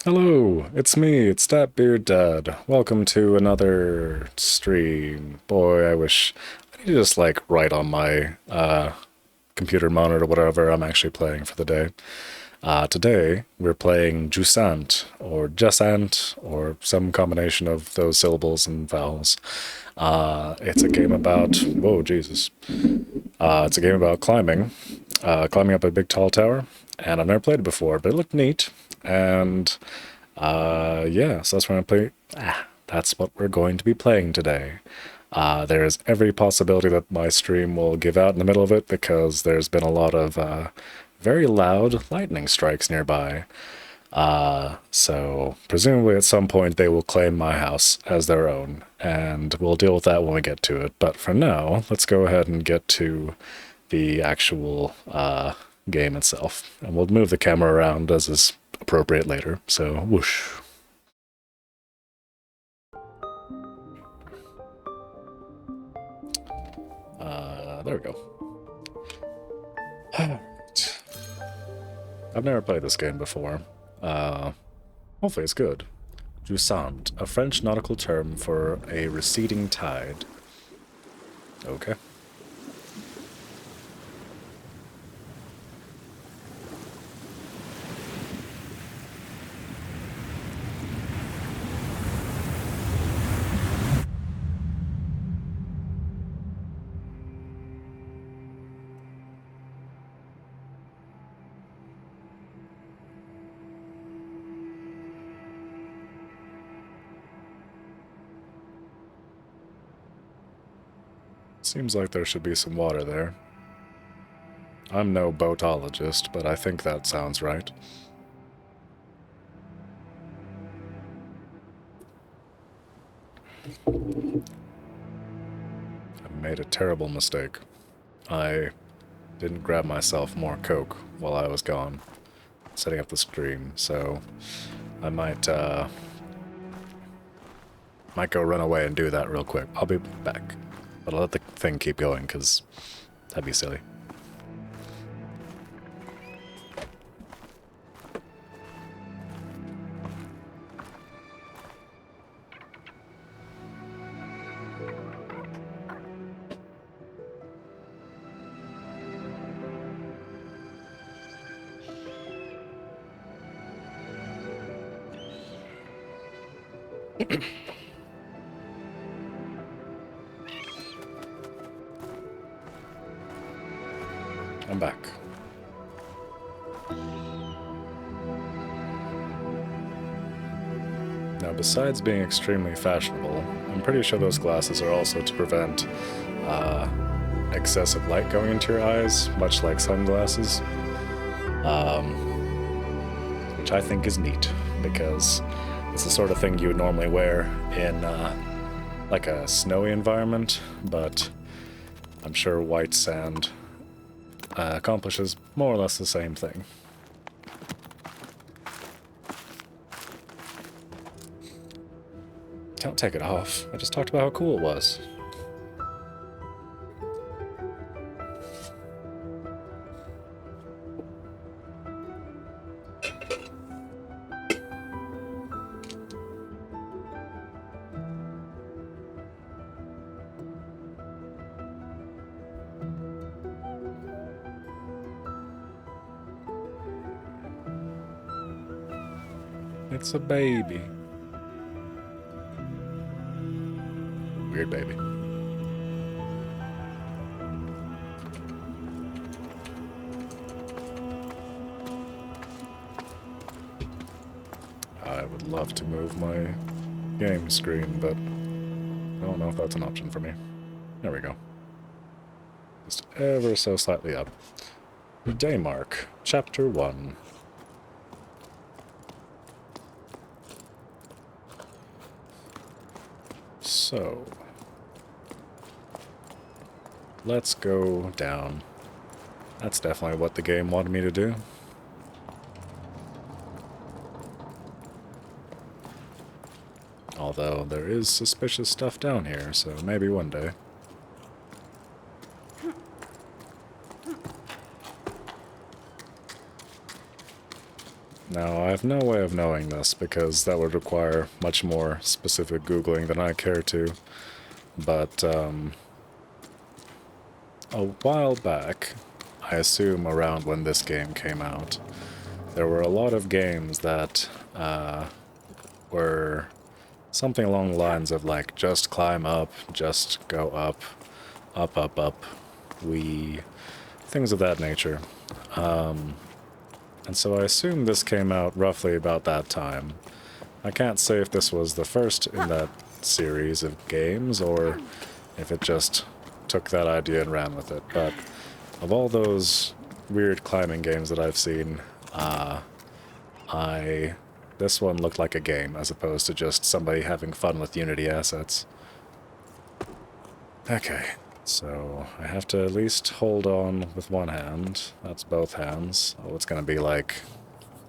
Hello, it's me, it's DatBeardDad. Welcome to another stream. Boy, I wish I need to just like write on my computer monitor whatever I'm actually playing for the day. Today we're playing Jusant or Jusant or some combination of those syllables and vowels. It's a game about whoa Jesus. It's a game about climbing up a big tall tower, and I've never played it before, but it looked neat. And yeah, so that's what I'm playing. That's what we're going to be playing today. There is every possibility that my stream will give out in the middle of it because there's been a lot of very loud lightning strikes nearby. So presumably at some point they will claim my house as their own, and we'll deal with that when we get to it. But for now, let's go ahead and get to the actual game itself. And we'll move the camera around as is appropriate later. So, whoosh. There we go. I've never played this game before. Hopefully it's good. Jusant, a French nautical term for a receding tide. Okay. Seems like there should be some water there. I'm no boatologist, but I think that sounds right. I made a terrible mistake. I didn't grab myself more Coke while I was gone, setting up the stream, so I might go run away and do that real quick. I'll be back. But I'll let the thing keep going, because that'd be silly. I'm back. Now, besides being extremely fashionable, I'm pretty sure those glasses are also to prevent excessive light going into your eyes, much like sunglasses. Which I think is neat, because it's the sort of thing you would normally wear in like a snowy environment, but I'm sure white sand accomplishes more or less the same thing. Don't take it off. I just talked about how cool it was. It's a baby. Weird baby. I would love to move my game screen, but I don't know if that's an option for me. There we go. Just ever so slightly up. Day mark, chapter 1. So, let's go down. That's definitely what the game wanted me to do. Although there is suspicious stuff down here, so maybe one day. Now, I have no way of knowing this because that would require much more specific Googling than I care to. But, a while back, I assume around when this game came out, there were a lot of games that were something along the lines of like, just climb up, just go up, up, up, up, things of that nature. And so I assume this came out roughly about that time. I can't say if this was the first in that series of games, or if it just took that idea and ran with it, but of all those weird climbing games that I've seen, this one looked like a game as opposed to just somebody having fun with Unity assets. Okay, so I have to at least hold on with one hand. That's both hands. Oh, it's gonna be like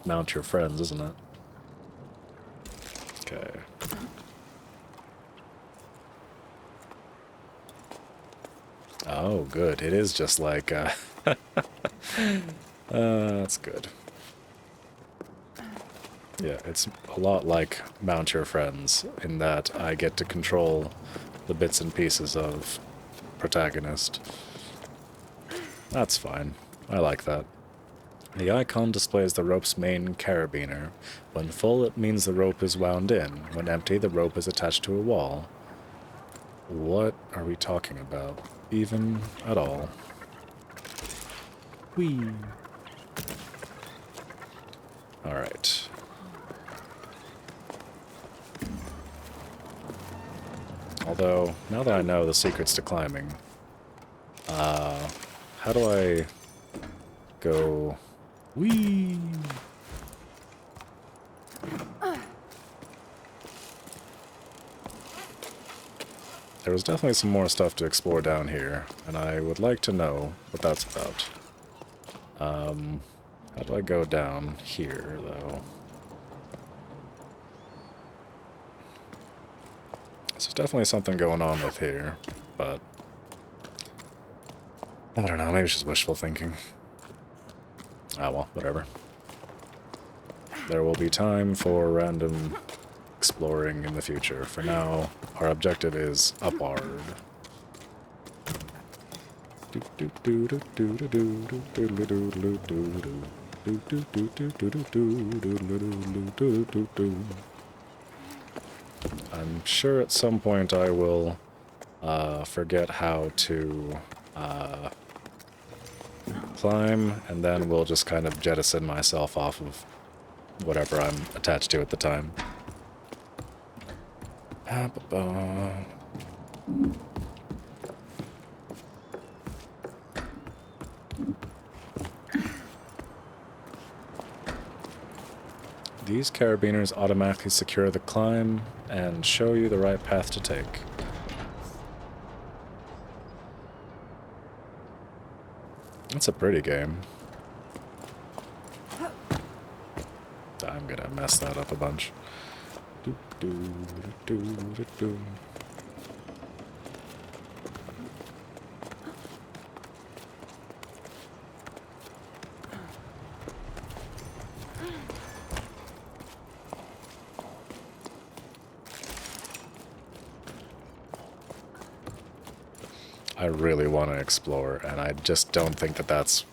mount your friends, isn't it? Okay. Oh, good. It is just like, that's good. Yeah, it's a lot like Mount Your Friends, in that I get to control the bits and pieces of protagonist. That's fine. I like that. The icon displays the rope's main carabiner. When full, it means the rope is wound in. When empty, the rope is attached to a wall. What are we talking about? Even at all? Whee! Alright. Although, now that I know the secrets to climbing, how do I go... Whee! There was definitely some more stuff to explore down here, and I would like to know what that's about. How do I go down here, though? So there's definitely something going on with here, but... I don't know, maybe it's just wishful thinking. Ah, well, whatever. There will be time for random exploring in the future. For now, our objective is upward. I'm sure at some point I will forget how to climb, and then we'll just kind of jettison myself off of whatever I'm attached to at the time. These carabiners automatically secure the climb and show you the right path to take. That's a pretty game. I'm gonna mess that up a bunch. I really want to explore, and I just don't think that that's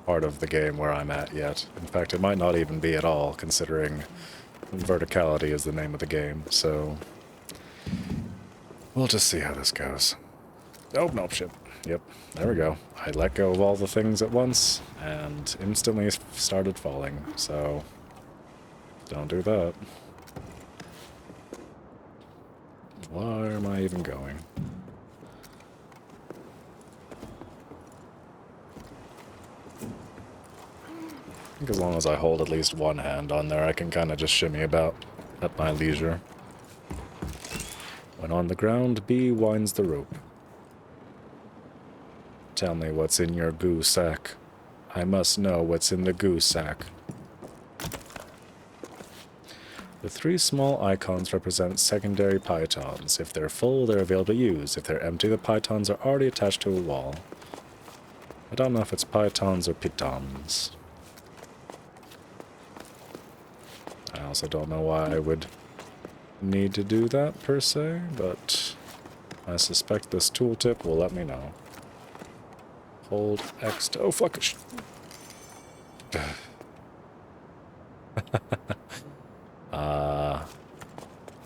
part of the game where I'm at yet. In fact, it might not even be at all, considering verticality is the name of the game, so we'll just see how this goes. Oh, nope, shit. Yep, there we go. I let go of all the things at once, and instantly started falling, so don't do that. Where am I even going? I think as long as I hold at least one hand on there, I can kind of just shimmy about at my leisure. When on the ground, B winds the rope. Tell me what's in your goo sack. I must know what's in the goo sack. The three small icons represent secondary pythons. If they're full, they're available to use. If they're empty, the pythons are already attached to a wall. I don't know if it's pythons or pitons. I also don't know why I would need to do that per se, but I suspect this tooltip will let me know. Hold X to... Oh, fuck it.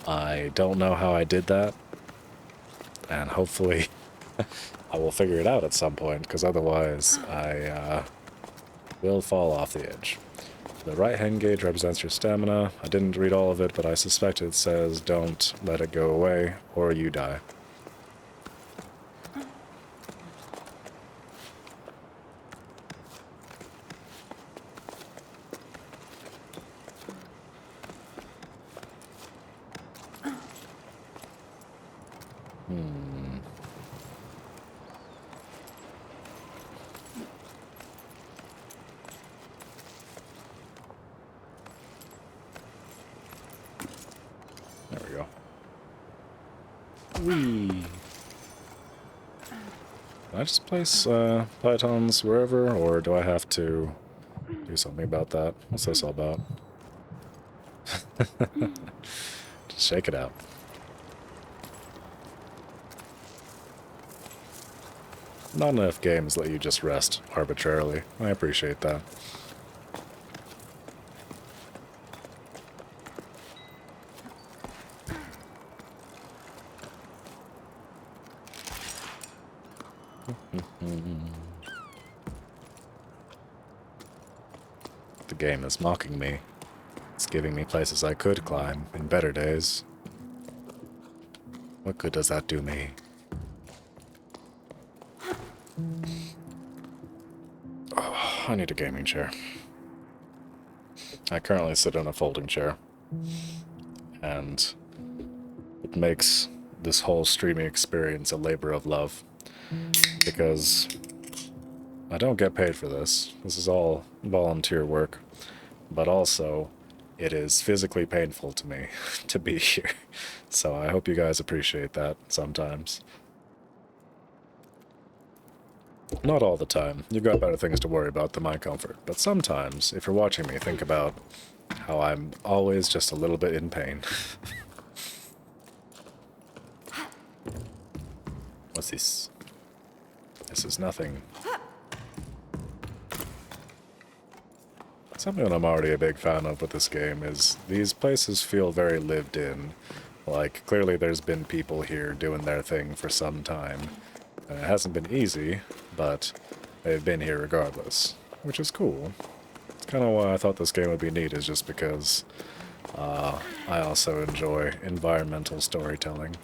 I don't know how I did that, and hopefully I will figure it out at some point, because otherwise I will fall off the edge. The right hand gauge represents your stamina. I didn't read all of it, but I suspect it says don't let it go away, or you die. There we go. Whee! Can I just place pythons wherever, or do I have to do something about that? What's this all about? Just shake it out. Not enough games let you just rest arbitrarily. I appreciate that. The game is mocking me. It's giving me places I could climb in better days. What good does that do me? Oh, I need a gaming chair. I currently sit in a folding chair, and it makes this whole streaming experience a labor of love, because I don't get paid for this. This is all volunteer work, but also it is physically painful to me to be here, so I hope you guys appreciate that sometimes. Not all the time. You've got better things to worry about than my comfort. But sometimes, if you're watching me, think about how I'm always just a little bit in pain. What's this? This is nothing. Something that I'm already a big fan of with this game is these places feel very lived in. Like, clearly there's been people here doing their thing for some time. And it hasn't been easy, but they've been here regardless, which is cool. It's kind of why I thought this game would be neat, is just because I also enjoy environmental storytelling.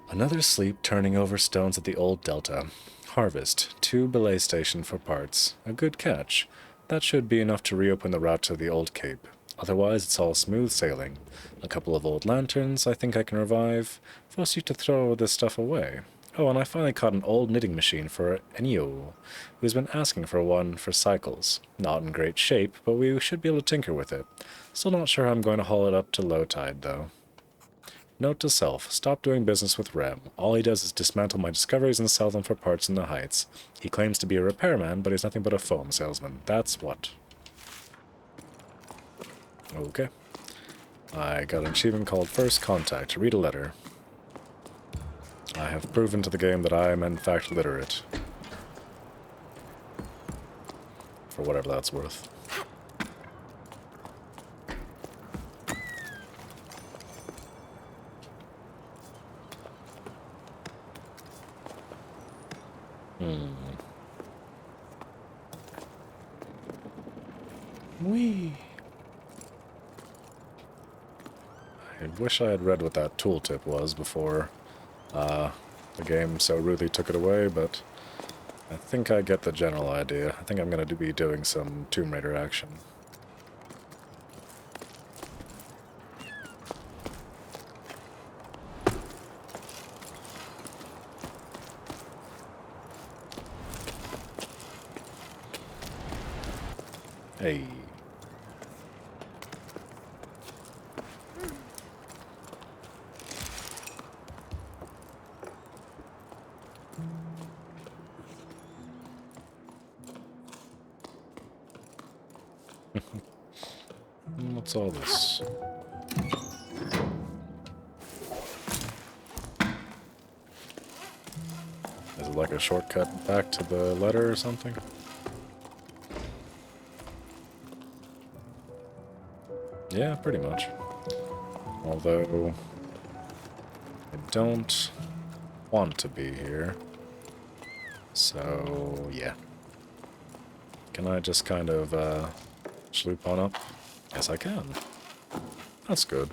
Another sleep turning over stones at the old delta. Harvest, 2 belay station for parts. A good catch. That should be enough to reopen the route to the old cape. Otherwise, it's all smooth sailing. A couple of old lanterns I think I can revive. Force you to throw this stuff away. Oh, and I finally caught an old knitting machine for Enyo, who's been asking for one for cycles. Not in great shape, but we should be able to tinker with it. Still not sure how I'm going to haul it up to low tide, though. Note to self, stop doing business with Rem. All he does is dismantle my discoveries and sell them for parts in the Heights. He claims to be a repairman, but he's nothing but a foam salesman. That's what. Okay. I got an achievement called First Contact. Read a letter. I have proven to the game that I am in fact literate. For whatever that's worth. Whee! I wish I had read what that tooltip was before the game so rudely took it away, but I think I get the general idea. I think I'm going to be doing some Tomb Raider action. Hey. What's all this? Is it like a shortcut back to the letter or something? Yeah, pretty much. Although, I don't want to be here. So, yeah. Can I just kind of, sloop on up? Yes, I can. That's good.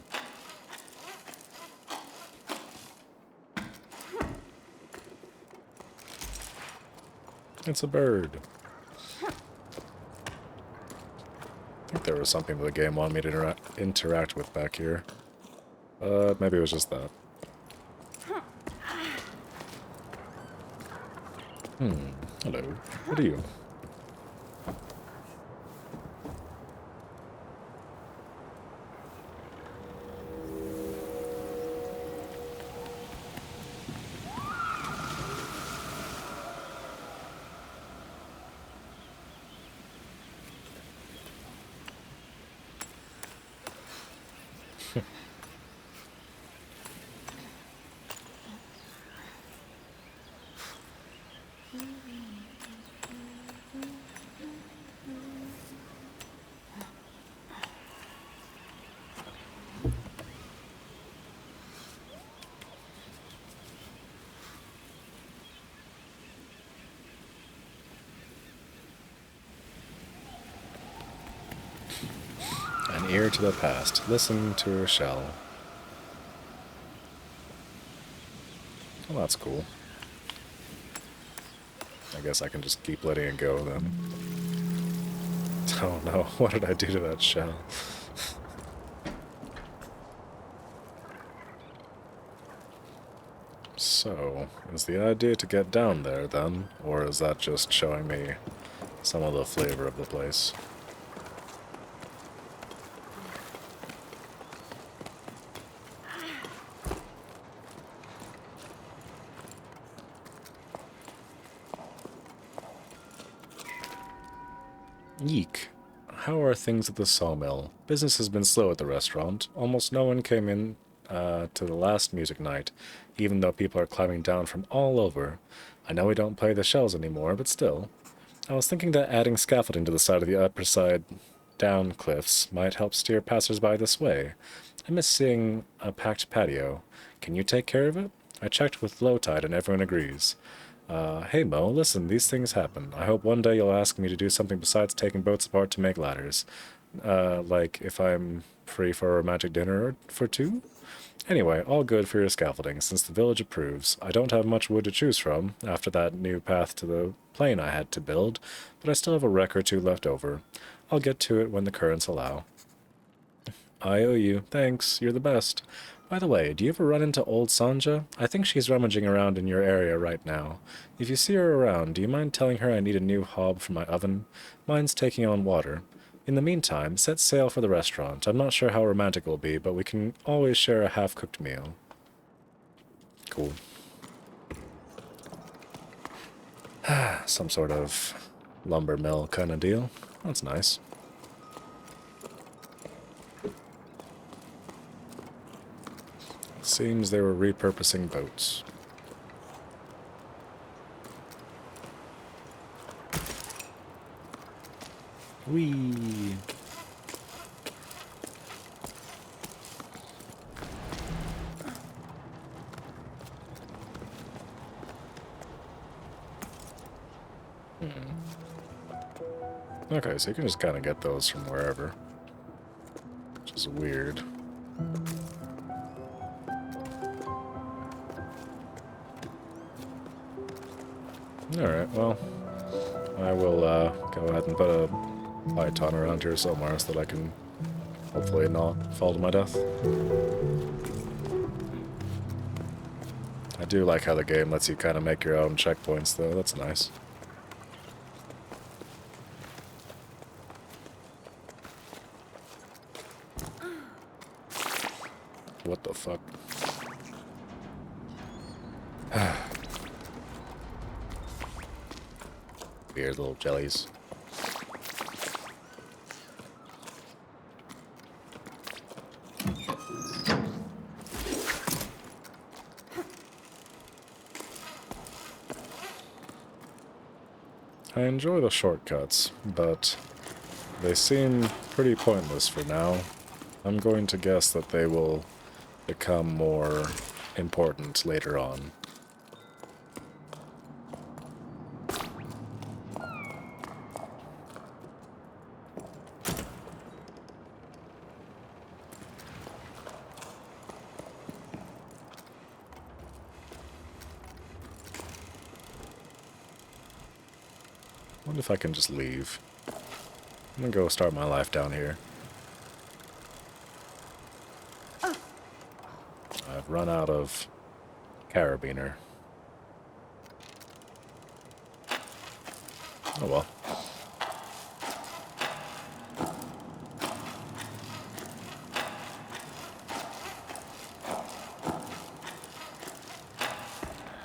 It's a bird. I think there was something that the game wanted me to interact with back here. Maybe it was just that. Hello. What are you? An ear to the past. Listen to her shell. Well, that's cool. I guess I can just keep letting it go then. Oh no, what did I do to that shell? So, is the idea to get down there then? Or is that just showing me some of the flavor of the place? Yeek. How are things at the sawmill? Business has been slow at the restaurant. Almost no one came in to the last music night, even though people are climbing down from all over. I know we don't play the shells anymore, but still. I was thinking that adding scaffolding to the side of the upper side down cliffs might help steer passers-by this way. I miss seeing a packed patio. Can you take care of it? I checked with low tide and everyone agrees. Hey Mo, listen, these things happen. I hope one day you'll ask me to do something besides taking boats apart to make ladders. Like if I'm free for a romantic dinner for two? Anyway, all good for your scaffolding, since the village approves. I don't have much wood to choose from, after that new path to the plain I had to build, but I still have a wreck or two left over. I'll get to it when the currents allow. I owe you. Thanks. You're the best. By the way, do you ever run into old Sanja? I think she's rummaging around in your area right now. If you see her around, do you mind telling her I need a new hob for my oven? Mine's taking on water. In the meantime, set sail for the restaurant. I'm not sure how romantic it will be, but we can always share a half-cooked meal. Cool. Some sort of lumber mill kind of deal. That's nice. Seems they were repurposing boats. Whee! Okay, so you can just kind of get those from wherever. Which is weird. Alright, well, I will go ahead and put a python around here somewhere so that I can hopefully not fall to my death. I do like how the game lets you kind of make your own checkpoints, though. That's nice. What the fuck? Weird little jellies. I enjoy the shortcuts, but they seem pretty pointless for now. I'm going to guess that they will become more important later on. What if I can just leave? I'm gonna go start my life down here. I've run out of carabiner. Oh well.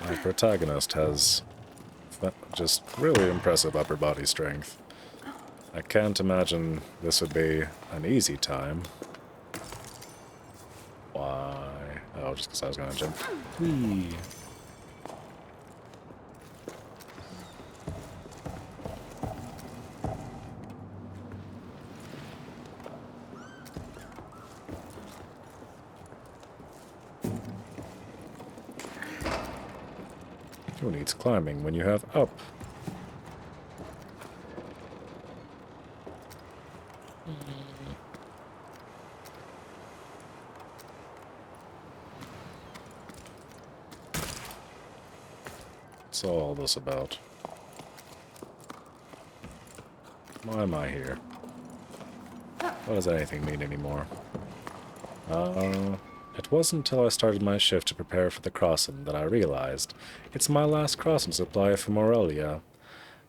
My protagonist has just really impressive upper body strength. I can't imagine this would be an easy time. Why? Oh, just because I was going to jump. Whee! Who needs climbing when you have up? What's all this about? Why am I here? What does anything mean anymore? It wasn't until I started my shift to prepare for the crossing that I realized it's my last crossing supply for Morelia.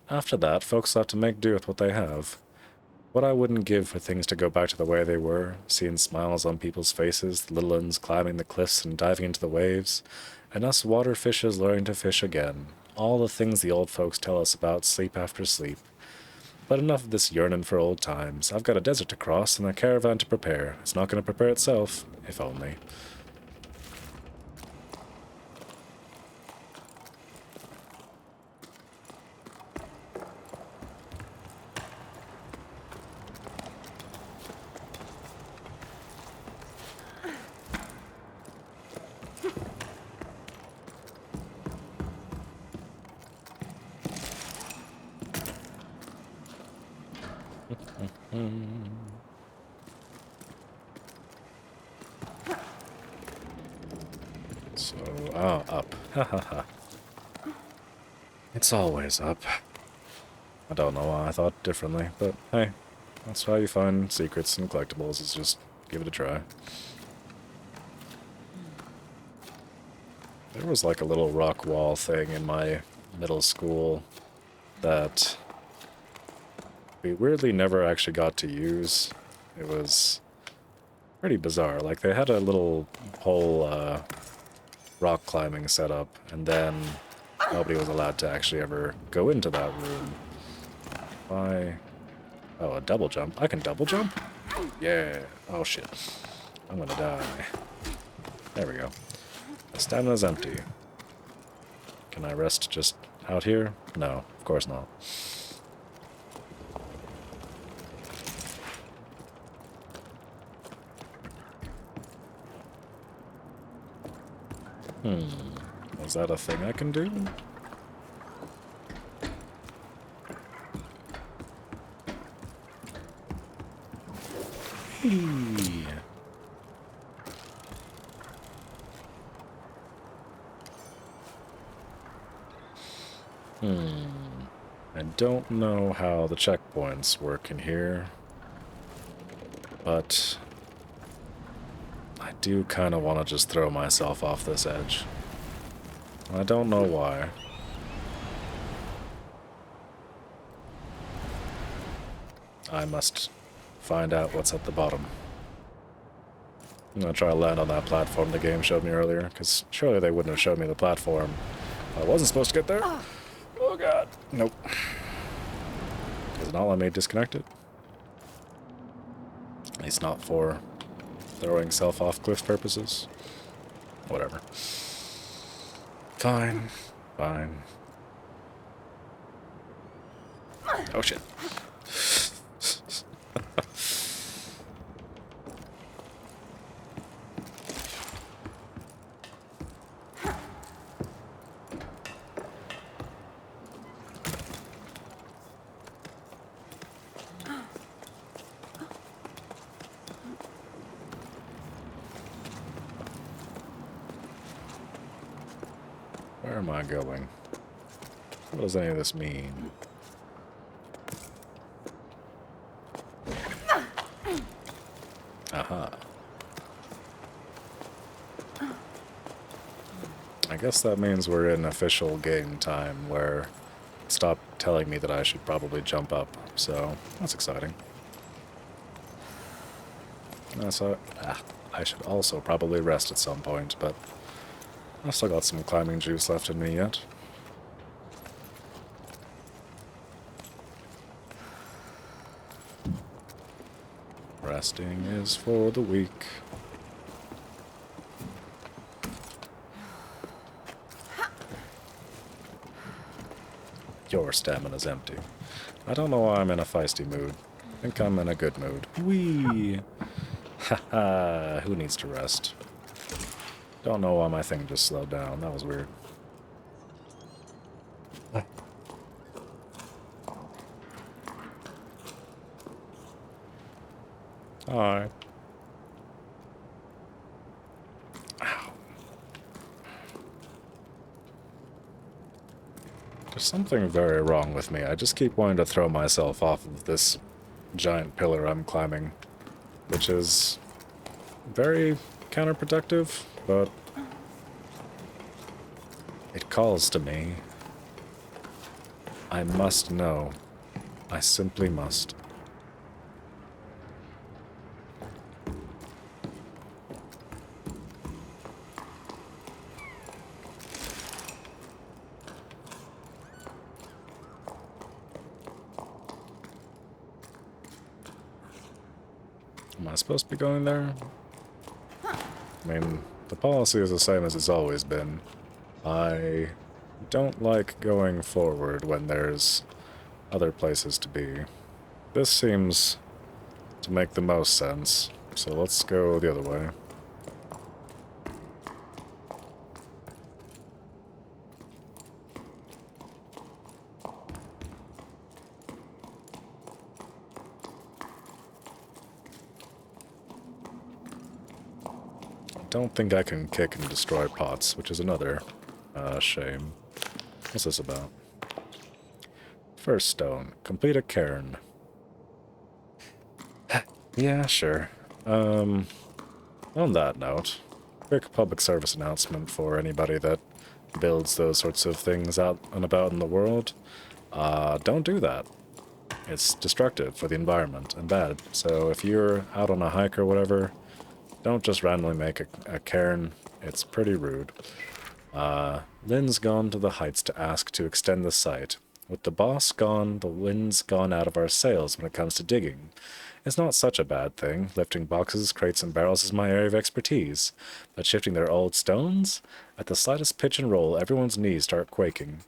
After that, folks have to make do with what they have. What I wouldn't give for things to go back to the way they were, seeing smiles on people's faces, the little ones climbing the cliffs and diving into the waves, and us water fishes learning to fish again. All the things the old folks tell us about sleep after sleep. But enough of this yearning for old times. I've got a desert to cross and a caravan to prepare. It's not going to prepare itself, if only. So, up. Ha ha ha. It's always up. I don't know why I thought differently, but hey, that's how you find secrets and collectibles, is just give it a try. There was like a little rock wall thing in my middle school that we weirdly never actually got to use. It was pretty bizarre. Like, they had a little whole rock climbing setup, and then nobody was allowed to actually ever go into that room. Why? Oh, a double jump. I can double jump? Yeah. Oh, shit. I'm gonna die. There we go. The stamina's empty. Can I rest just out here? No, of course not. Is that a thing I can do? I don't know how the checkpoints work in here, but I do kind of want to just throw myself off this edge. I don't know why. I must find out what's at the bottom. I'm gonna try to land on that platform the game showed me earlier, because surely they wouldn't have showed me the platform. I wasn't supposed to get there. Oh god. Nope. Does it not let me disconnect it? At least not for throwing self off cliff purposes. Whatever. Fine. Fine. Oh shit. Where am I going? What does any of this mean? Aha. I guess that means we're in official game time where it stopped telling me that I should probably jump up, so that's exciting. I should also probably rest at some point, but I've still got some climbing juice left in me yet. Resting is for the weak. Your stamina's empty. I don't know why I'm in a feisty mood. I think I'm in a good mood. Whee! Haha, who needs to rest? Don't know why my thing just slowed down. That was weird. Alright. Ow. There's something very wrong with me. I just keep wanting to throw myself off of this giant pillar I'm climbing, which is very counterproductive, but it calls to me. I must know. I simply must. Am I supposed to be going there? I mean, the policy is the same as it's always been. I don't like going forward when there's other places to be. This seems to make the most sense, so let's go the other way. I don't think I can kick and destroy pots, which is another shame. What's this about? First stone. Complete a cairn. Yeah, sure. On that note, quick public service announcement for anybody that builds those sorts of things out and about in the world. Don't do that. It's destructive for the environment and bad. So if you're out on a hike or whatever, don't just randomly make a cairn. It's pretty rude. Lynn's gone to the heights to ask to extend the site. With the boss gone, the wind's gone out of our sails when it comes to digging. It's not such a bad thing. Lifting boxes, crates, and barrels is my area of expertise. But shifting their old stones? At the slightest pitch and roll, everyone's knees start quaking.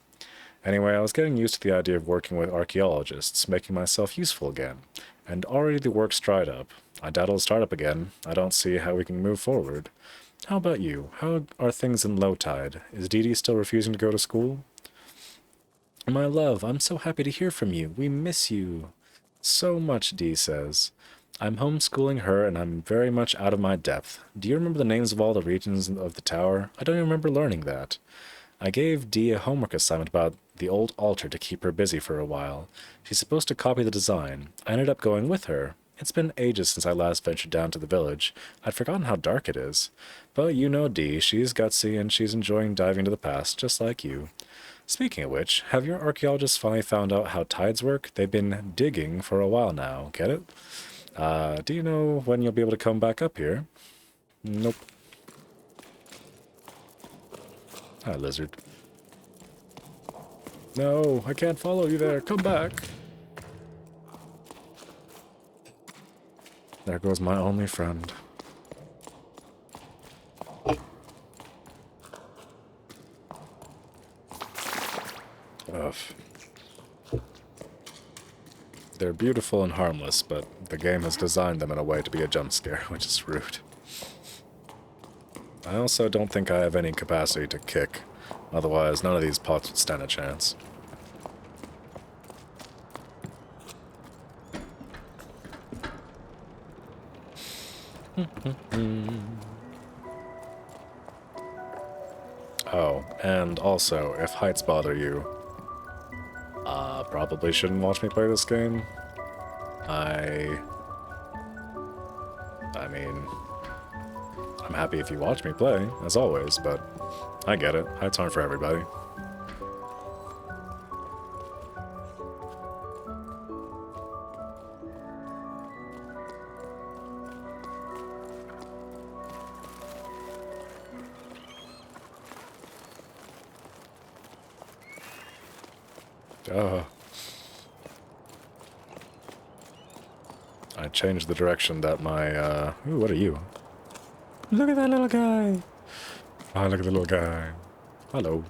Anyway, I was getting used to the idea of working with archaeologists, making myself useful again. And already the work's dried up. I doubt it'll start up again. I don't see how we can move forward. How about you? How are things in low tide? Is Dee Dee still refusing to go to school? My love, I'm so happy to hear from you. We miss you so much, Dee says. I'm homeschooling her, and I'm very much out of my depth. Do you remember the names of all the regions of the tower? I don't even remember learning that. I gave Dee a homework assignment about the old altar to keep her busy for a while. She's supposed to copy the design. I ended up going with her. It's been ages since I last ventured down to the village. I'd forgotten how dark it is. But you know Dee, she's gutsy and she's enjoying diving into the past, just like you. Speaking of which, have your archaeologists finally found out how tides work? They've been digging for a while now, get it? Do you know when you'll be able to come back up here? Nope. Hi, lizard. No, I can't follow you there. Come back. There goes my only friend. Ugh. They're beautiful and harmless, but the game has designed them in a way to be a jump scare, which is rude. I also don't think I have any capacity to kick. Otherwise, none of these pots would stand a chance. Oh, and also, if heights bother you, probably shouldn't watch me play this game. I mean, I'm happy if you watch me play, as always, but I get it. Heights aren't for everybody. I changed the direction that my, Ooh, what are you? Look at that little guy! Oh, look at the little guy. Hello.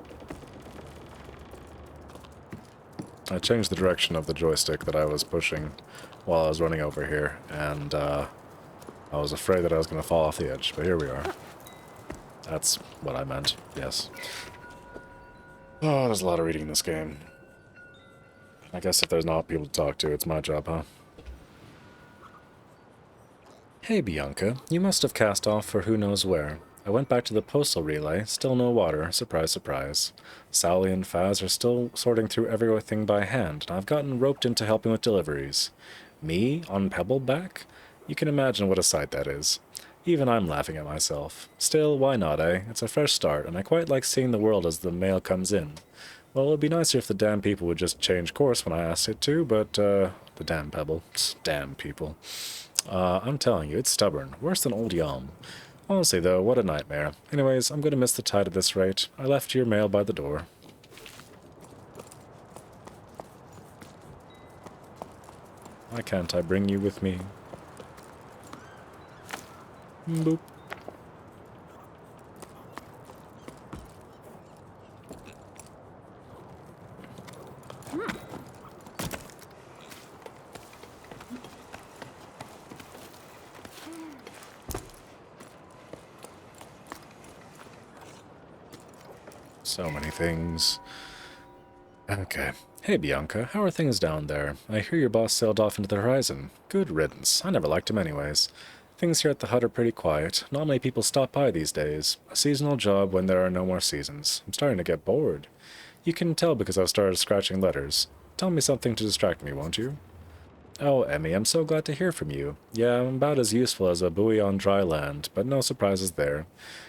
I changed the direction of the joystick that I was pushing while I was running over here, and, I was afraid that I was going to fall off the edge, but here we are. That's what I meant, yes. Oh, there's a lot of reading in this game. I guess if there's not people to talk to, it's my job, huh? Hey, Bianca. You must have cast off for who knows where. I went back to the postal relay. Still no water. Surprise, surprise. Sally and Faz are still sorting through everything by hand, and I've gotten roped into helping with deliveries. Me? On Pebbleback? You can imagine what a sight that is. Even I'm laughing at myself. Still, why not, eh? It's a fresh start, and I quite like seeing the world as the mail comes in. Well, it'd be nicer if the damn people would just change course when I asked it to, but, the damn Pebble. Damn people. I'm telling you, it's stubborn. Worse than old Yom. Honestly, though, what a nightmare. Anyways, I'm gonna miss the tide at this rate. I left your mail by the door. Why can't I bring you with me? Boop. So many things. Okay. Hey, Bianca, how are things down there? I hear your boss sailed off into the horizon. Good riddance. I never liked him anyways. Things here at the hut are pretty quiet. Not many people stop by these days. A seasonal job when there are no more seasons. I'm starting to get bored. You can tell because I've started scratching letters. Tell me something to distract me, won't you? Oh, Emmy, I'm so glad to hear from you. Yeah, I'm about as useful as a buoy on dry land, but no surprises there.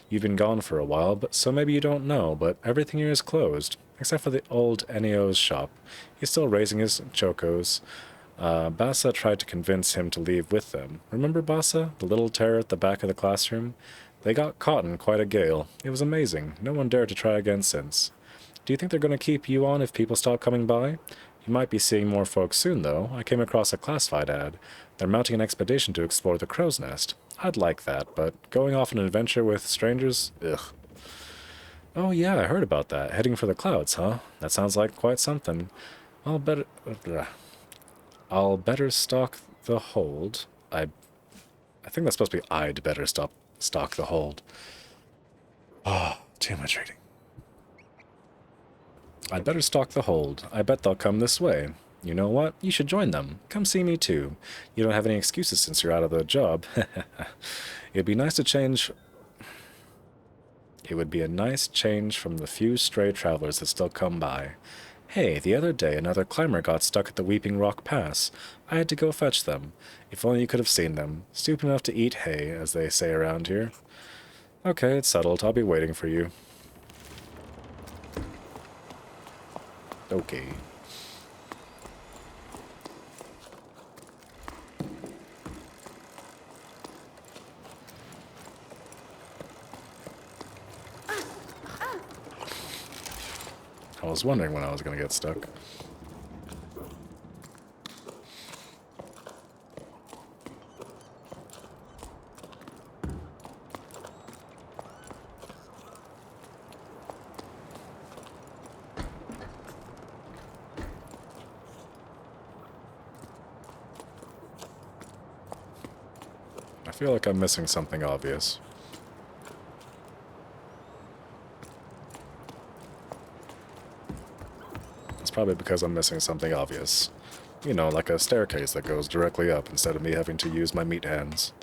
You've been gone for a while, but so maybe you don't know, but everything here is closed, except for the old Enio's shop. He's still raising his chocos. Bassa tried to convince him to leave with them. Remember Bassa, the little terror at the back of the classroom? They got caught in quite a gale. It was amazing. No one dared to try again since. Do you think they're going to keep you on if people stop coming by? You might be seeing more folks soon, though. I came across a classified ad. They're mounting an expedition to explore the crow's nest. I'd like that, but going off on an adventure with strangers? Ugh. Oh yeah, I heard about that. Heading for the clouds, huh? That sounds like quite something. I'll better... I'll better stock the hold. I think that's supposed to be I'd better stock the hold. Ah, too much reading. I'd better stock the hold. I bet they'll come this way. You know what? You should join them. Come see me too. You don't have any excuses since you're out of the job. It'd be nice to change... It would be a nice change from the few stray travelers that still come by. Hey, the other day another climber got stuck at the Weeping Rock Pass. I had to go fetch them. If only you could have seen them. Stupid enough to eat hay, as they say around here. Okay, it's settled. I'll be waiting for you. Okay. I was wondering when I was going to get stuck. I feel like I'm missing something obvious. It's probably because I'm missing something obvious. You know, like a staircase that goes directly up instead of me having to use my meat hands.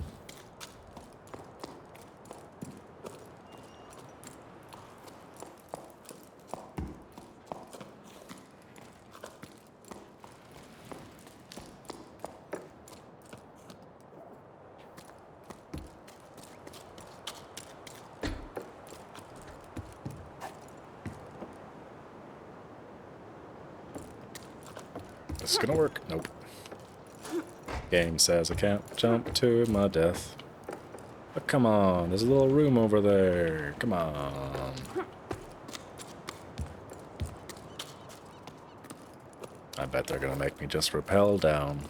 This is gonna work. Nope. Game says I can't jump to my death. But come on, there's a little room over there. Come on. I bet they're gonna make me just rappel down.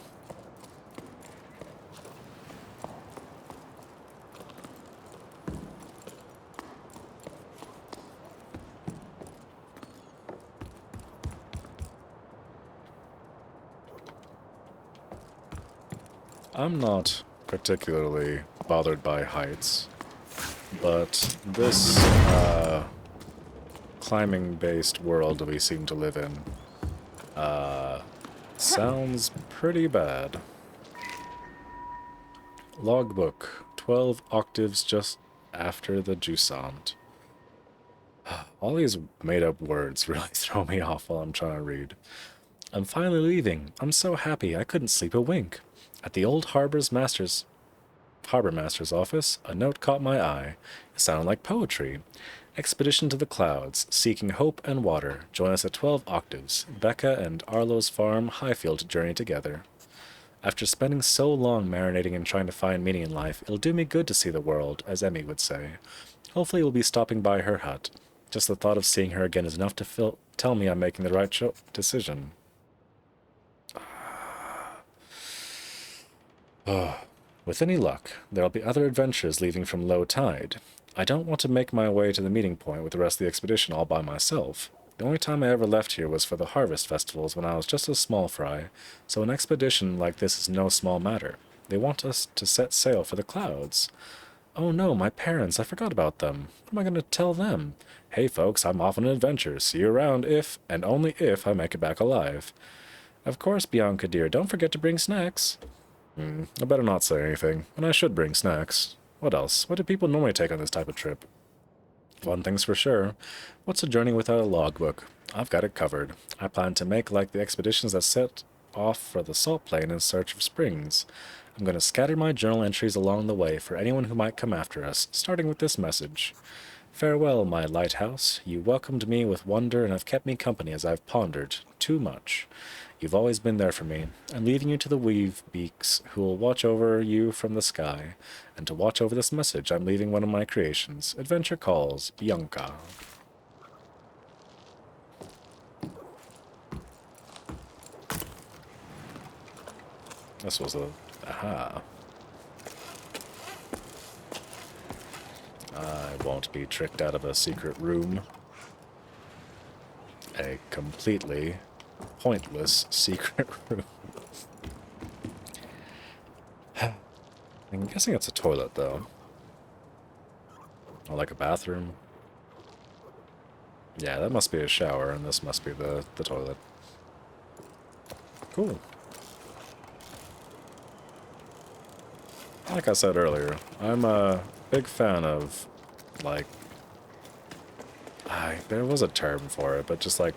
I'm not particularly bothered by heights, but this climbing-based world that we seem to live in sounds pretty bad. Logbook, 12 octaves just after the Jusant. All these made-up words really throw me off while I'm trying to read. I'm finally leaving. I'm so happy I couldn't sleep a wink. At the old harbor master's office, a note caught my eye. It sounded like poetry. Expedition to the clouds, seeking hope and water. Join us at 12 octaves. Becca and Arlo's farm, Highfield journey together. After spending so long marinating and trying to find meaning in life, it'll do me good to see the world, as Emmy would say. Hopefully we'll be stopping by her hut. Just the thought of seeing her again is enough to tell me I'm making the right decision. With any luck, there'll be other adventures leaving from low tide. I don't want to make my way to the meeting point with the rest of the expedition all by myself. The only time I ever left here was for the harvest festivals when I was just a small fry, so an expedition like this is no small matter. They want us to set sail for the clouds. Oh no, my parents, I forgot about them. What am I going to tell them? Hey folks, I'm off on an adventure. See you around if, and only if, I make it back alive. Of course, Bianca dear, don't forget to bring snacks. I better not say anything, and I should bring snacks. What else? What do people normally take on this type of trip? One thing's for sure. What's a journey without a logbook? I've got it covered. I plan to make like the expeditions that set off for the salt plain in search of springs. I'm going to scatter my journal entries along the way for anyone who might come after us, starting with this message. Farewell, my lighthouse. You welcomed me with wonder and have kept me company as I've pondered too much. You've always been there for me. I'm leaving you to the weave beaks who will watch over you from the sky. And to watch over this message, I'm leaving one of my creations. Adventure calls, Bianca. This was a... aha. I won't be tricked out of a secret room. A completely pointless secret room. I'm guessing it's a toilet, though. Or like a bathroom. Yeah, that must be a shower, and this must be the toilet. Cool. Like I said earlier, I'm a big fan of, like... there was a term for it, but just like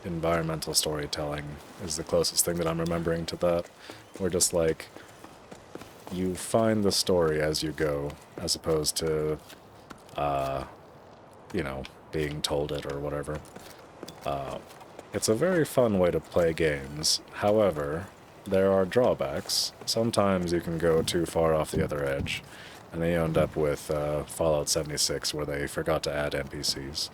environmental storytelling is the closest thing that I'm remembering to that. Where just like you find the story as you go, as opposed to you know, being told it or whatever. It's a very fun way to play games. However, there are drawbacks. Sometimes you can go too far off the other edge, and then you end up with Fallout 76 where they forgot to add NPCs.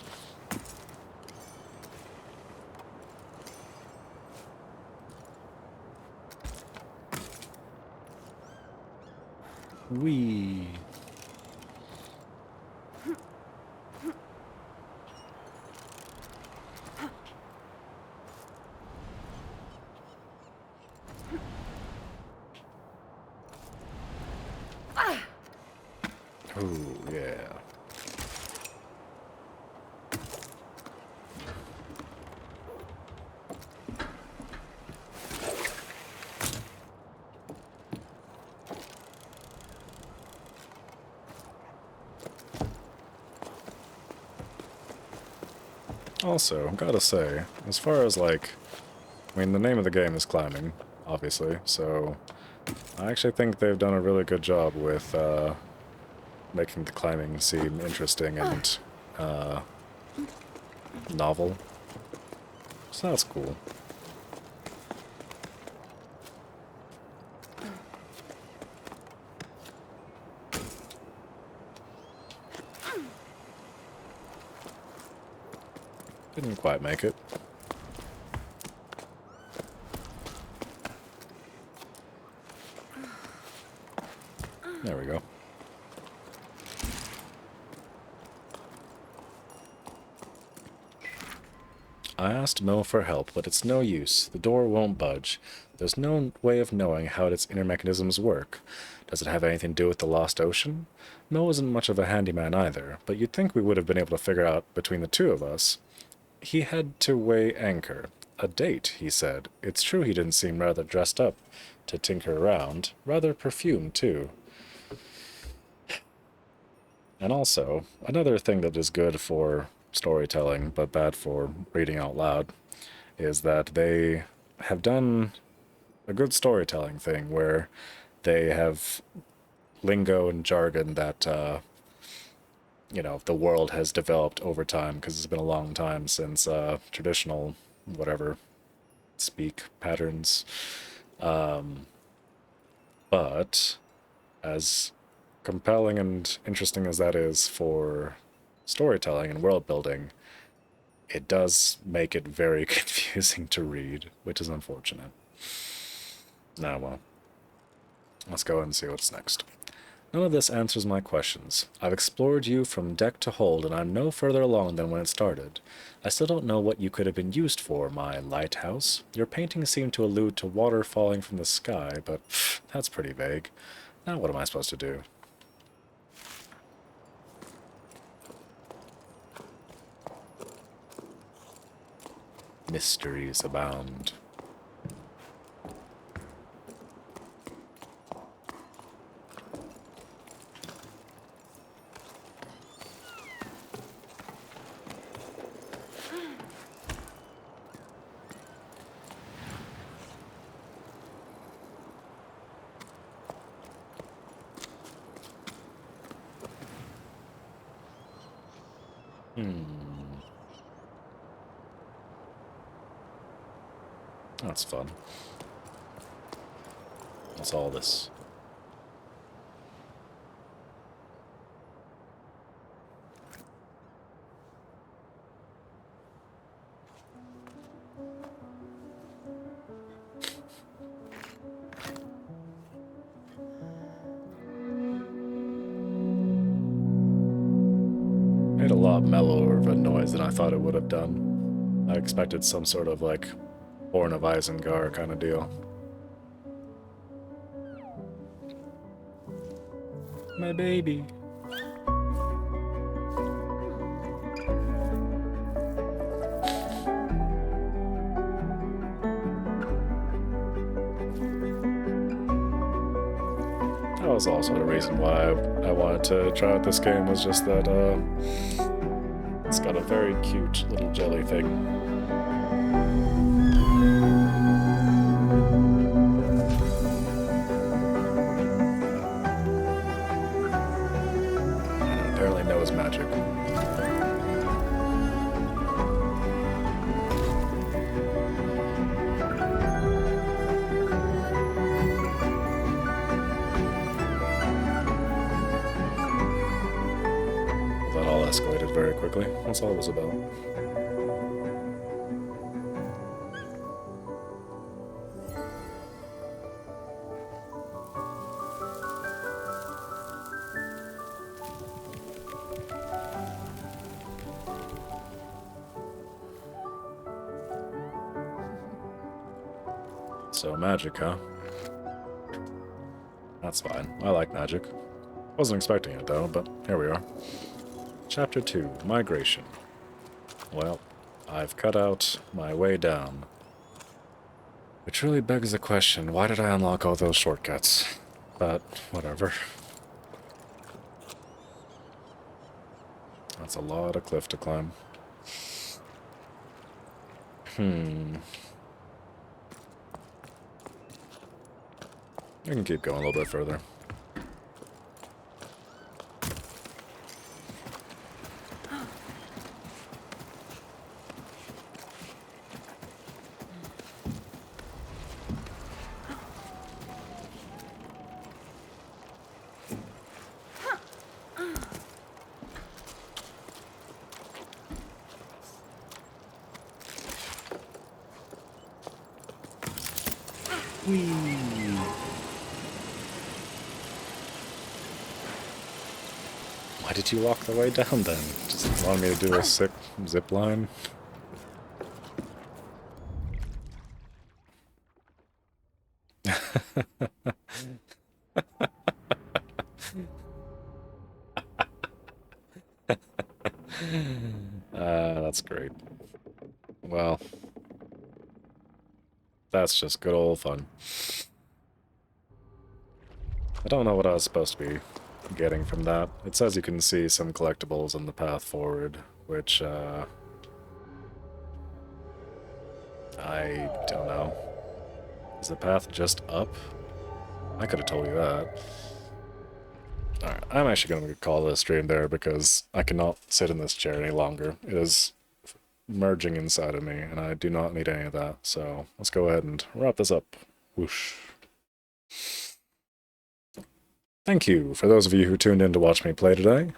Whee! Ooh, yeah. Also, gotta say, as far as like, I mean, the name of the game is climbing, obviously, so I actually think they've done a really good job with making the climbing seem interesting and novel. So that's cool. Didn't quite make it. There we go. I asked Mo for help, but it's no use. The door won't budge. There's no way of knowing how its inner mechanisms work. Does it have anything to do with the lost ocean? Mo isn't much of a handyman either, but you'd think we would have been able to figure out between the two of us. He had to weigh anchor. A date, he said. It's true he didn't seem rather dressed up to tinker around. Rather perfumed, too. And also, another thing that is good for storytelling, but bad for reading out loud, is that they have done a good storytelling thing where they have lingo and jargon that, the world has developed over time, because it's been a long time since traditional, whatever, speak patterns. But as compelling and interesting as that is for storytelling and world building, it does make it very confusing to read, which is unfortunate. Now, well, let's go and see what's next. None of this answers my questions. I've explored you from deck to hold, and I'm no further along than when it started. I still don't know what you could have been used for, my lighthouse. Your paintings seem to allude to water falling from the sky, but that's pretty vague. Now what am I supposed to do? Mysteries abound. That's fun. What's all this? Made a lot mellower of a noise than I thought it would have done. I expected some sort of, like, Born of Isengard kind of deal. My baby. That was also the reason why I wanted to try out this game, was just that, it's got a very cute little jelly thing. Apparently knows magic. That all escalated very quickly. That's all it was about. So magic, huh? That's fine. I like magic. Wasn't expecting it though, but here we are. Chapter 2, Migration. Well, I've cut out my way down. Which really begs the question, why did I unlock all those shortcuts? But, whatever. That's a lot of cliff to climb. I can keep going a little bit further. Why did you walk the way down then? Just wanted me to do a sick zip line? That's great. Well, that's just good old fun. I don't know what I was supposed to be getting from that. It says you can see some collectibles on the path forward, which, I don't know. Is the path just up? I could have told you that. Alright, I'm actually going to call this stream there because I cannot sit in this chair any longer. It is merging inside of me, and I do not need any of that. So let's go ahead and wrap this up. Whoosh. Thank you for those of you who tuned in to watch me play today.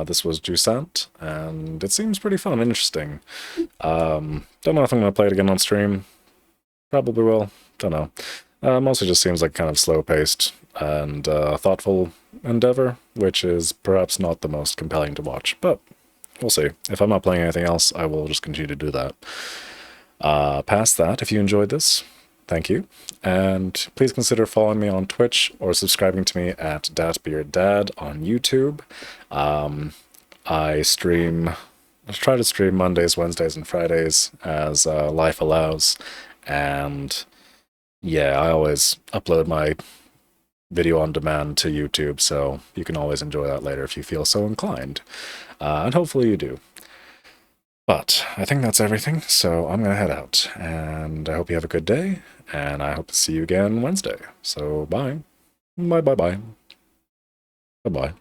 This was Jusant, and it seems pretty fun and interesting. Don't know if I'm going to play it again on stream. Probably will. Don't know. Mostly just seems like kind of slow-paced and thoughtful endeavor, which is perhaps not the most compelling to watch, but we'll see. If I'm not playing anything else, I will just continue to do that. Past that, if you enjoyed this, thank you. And please consider following me on Twitch or subscribing to me at DatBeardDad on YouTube. I try to stream Mondays, Wednesdays, and Fridays as life allows. And yeah, I always upload my video on demand to YouTube, so you can always enjoy that later if you feel so inclined. And hopefully you do. But I think that's everything, so I'm going to head out. And I hope you have a good day, and I hope to see you again Wednesday. So bye. Bye-bye-bye. Bye-bye.